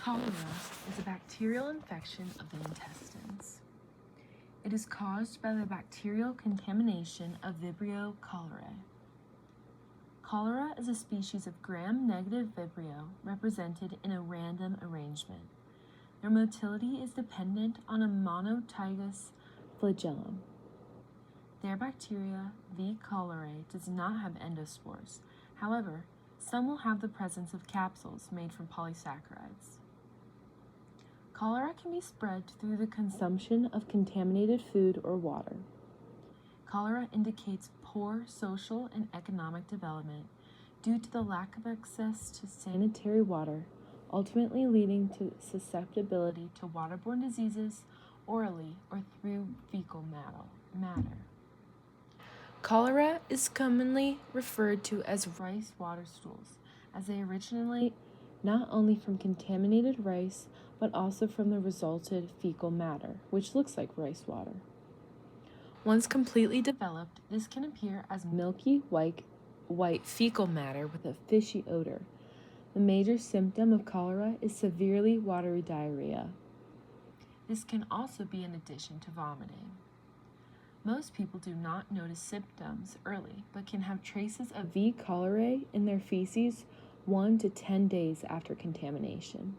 Cholera is a bacterial infection of the intestines. It is caused by the bacterial contamination of Vibrio cholerae. Cholera is a species of gram-negative Vibrio represented in a random arrangement. Their motility is dependent on a monotygous flagellum. Their bacteria, V. cholerae, does not have endospores. However, some will have the presence of capsules made from polysaccharides. Cholera can be spread through the consumption of contaminated food or water. Cholera indicates poor social and economic development due to the lack of access to sanitary water, ultimately leading to susceptibility to waterborne diseases orally or through fecal matter. Cholera is commonly referred to as rice water stools, as they originate not only from contaminated rice, but also from the resulted fecal matter, which looks like rice water. Once completely developed, this can appear as milky white fecal matter with a fishy odor. The major symptom of cholera is severely watery diarrhea. This can also be in addition to vomiting. Most people do not notice symptoms early, but can have traces of V. cholerae in their feces 1 to 10 days after contamination.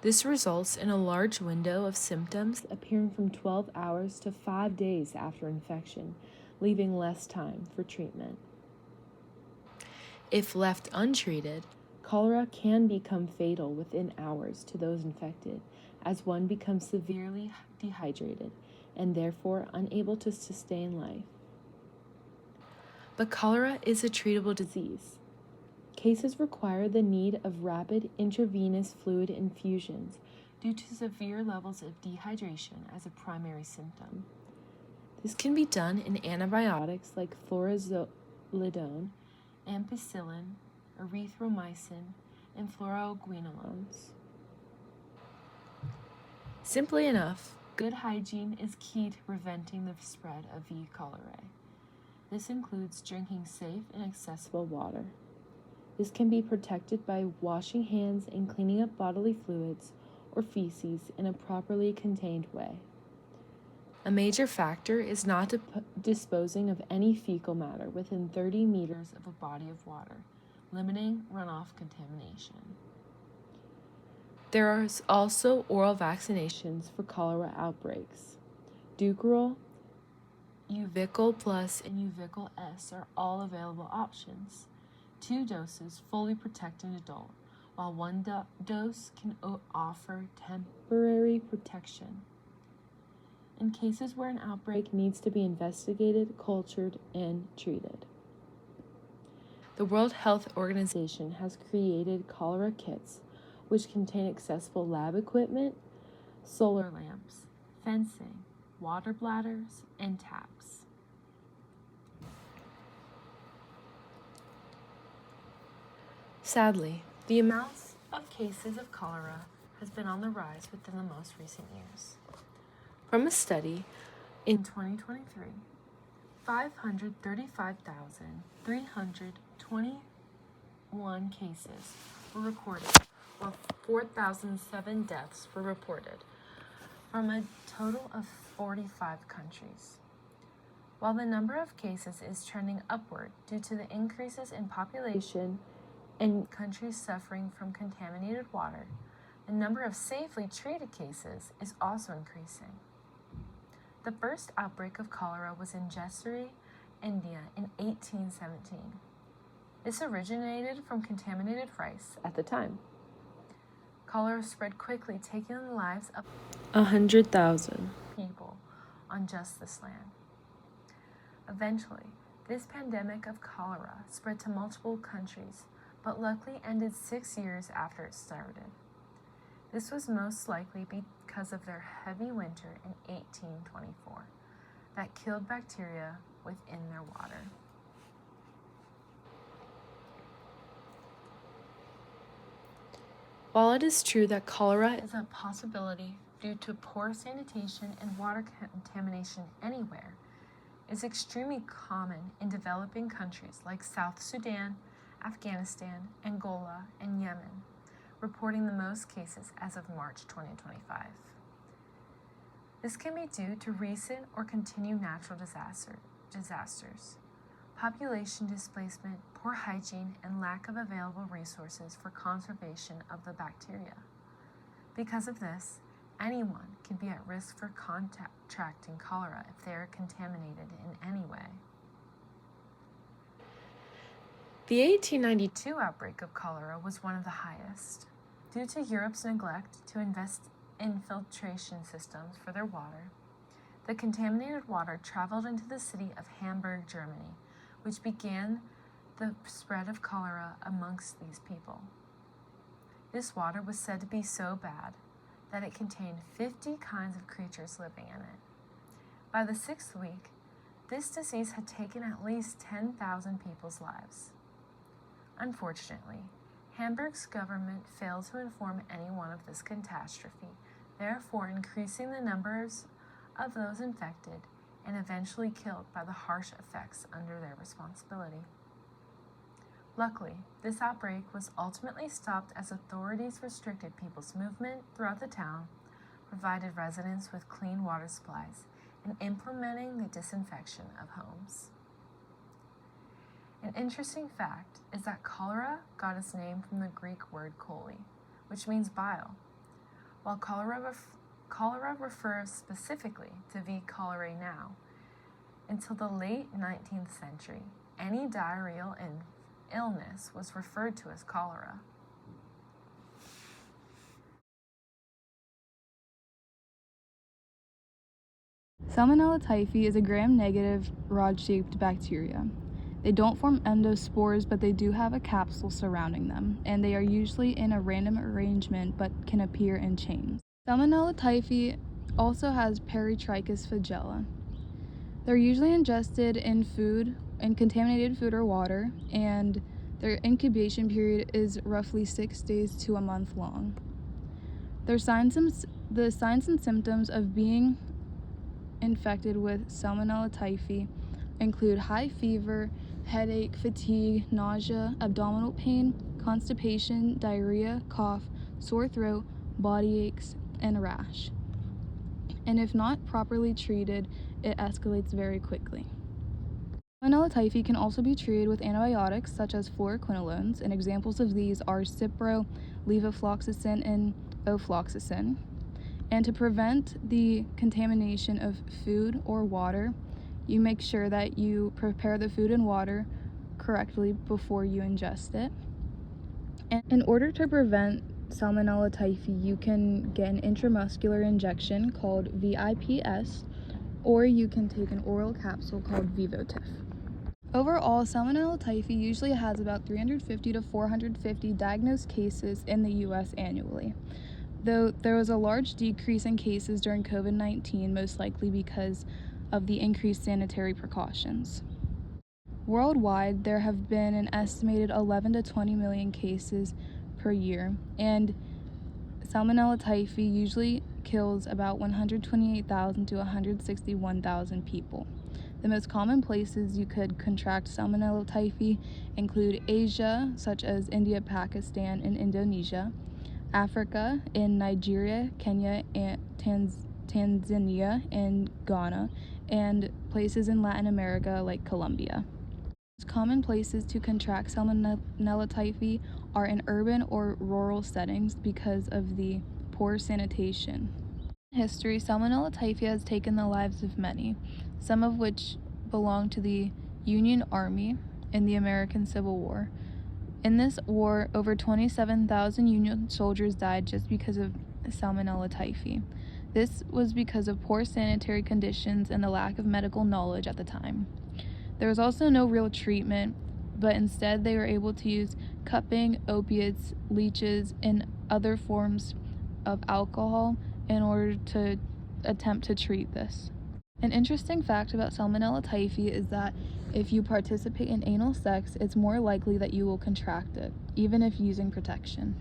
This results in a large window of symptoms appearing from 12 hours to 5 days after infection, leaving less time for treatment. If left untreated, cholera can become fatal within hours to those infected, as one becomes severely dehydrated and therefore unable to sustain life. But cholera is a treatable disease. Cases require the need of rapid intravenous fluid infusions due to severe levels of dehydration as a primary symptom. This can be done in antibiotics like flurazolidone, ampicillin, erythromycin, and fluoroquinolones. Simply enough, good hygiene is key to preventing the spread of V. cholerae. This includes drinking safe and accessible water. This can be protected by washing hands and cleaning up bodily fluids or feces in a properly contained way. A major factor is not disposing of any fecal matter within 30 meters of a body of water, limiting runoff contamination. There are also oral vaccinations for cholera outbreaks. Dukoral, Uvicol Plus, and Uvicol S are all available options. 2 doses fully protect an adult, while 1 dose can offer temporary protection. In cases where an outbreak needs to be investigated, cultured, and treated. The World Health Organization has created cholera kits, which contain accessible lab equipment, solar lamps, fencing, water bladders, and taps. Sadly, the amounts of cases of cholera has been on the rise within the most recent years. From a study in 2023, 535,321 cases were recorded, while 4,007 deaths were reported from a total of 45 countries. While the number of cases is trending upward due to the increases in population and countries suffering from contaminated water, the number of safely treated cases is also increasing. The first outbreak of cholera was in Jessore, India in 1817. This originated from contaminated rice at the time. Cholera spread quickly, taking the lives of 100,000 people on just this land. Eventually, this pandemic of cholera spread to multiple countries, but luckily ended 6 years after it started. This was most likely because of their heavy winter in 1824 that killed bacteria within their water. While it is true that cholera is a possibility due to poor sanitation and water contamination anywhere, it's extremely common in developing countries like South Sudan, Afghanistan, Angola, and Yemen, reporting the most cases as of March 2025. This can be due to recent or continued natural disasters, population displacement, poor hygiene, and lack of available resources for conservation of the bacteria. Because of this, anyone can be at risk for contracting cholera if they are contaminated in any way. The 1892 outbreak of cholera was one of the highest, due to Europe's neglect to invest in filtration systems for their water. The contaminated water traveled into the city of Hamburg, Germany, which began the spread of cholera amongst these people. This water was said to be so bad that it contained 50 kinds of creatures living in it. By the 6th week, this disease had taken at least 10,000 people's lives. Unfortunately, Hamburg's government failed to inform anyone of this catastrophe, therefore increasing the numbers of those infected and eventually killed by the harsh effects under their responsibility. Luckily, this outbreak was ultimately stopped as authorities restricted people's movement throughout the town, provided residents with clean water supplies, and implementing the disinfection of homes. An interesting fact is that cholera got its name from the Greek word coli, which means bile. While cholera refers specifically to V. cholerae now, until the late 19th century, any diarrheal illness was referred to as cholera. Salmonella typhi is a gram-negative rod-shaped bacteria. They don't form endospores, but they do have a capsule surrounding them, and they are usually in a random arrangement but can appear in chains. Salmonella typhi also has Peritrichus flagella. They're usually ingested in food, in contaminated food or water, and their incubation period is roughly 6 days to a month long. The signs and symptoms of being infected with Salmonella typhi include high fever, headache, fatigue, nausea, abdominal pain, constipation, diarrhea, cough, sore throat, body aches, and rash. And if not properly treated, it escalates very quickly. Salmonella typhi can also be treated with antibiotics such as fluoroquinolones, and examples of these are Cipro, levofloxacin, and ofloxacin. And to prevent the contamination of food or water, you make sure that you prepare the food and water correctly before you ingest it. And in order to prevent Salmonella typhi, you can get an intramuscular injection called VIPS, or you can take an oral capsule called Vivotif. Overall, Salmonella typhi usually has about 350 to 450 diagnosed cases in the U.S. annually, though there was a large decrease in cases during COVID-19, most likely because of the increased sanitary precautions. Worldwide, there have been an estimated 11 to 20 million cases per year, and Salmonella typhi usually kills about 128,000 to 161,000 people. The most common places you could contract Salmonella typhi include Asia, such as India, Pakistan, and Indonesia, Africa in Nigeria, Kenya, and Tanzania, and Ghana, and places in Latin America like Colombia. Most common places to contract Salmonella typhi are in urban or rural settings because of the poor sanitation. In history, Salmonella typhi has taken the lives of many, some of which belong to the Union Army in the American Civil War. In this war, over 27,000 Union soldiers died just because of Salmonella typhi. This was because of poor sanitary conditions and the lack of medical knowledge at the time. There was also no real treatment, but instead they were able to use cupping, opiates, leeches, and other forms of alcohol in order to attempt to treat this. An interesting fact about Salmonella typhi is that if you participate in anal sex, it's more likely that you will contract it, even if using protection.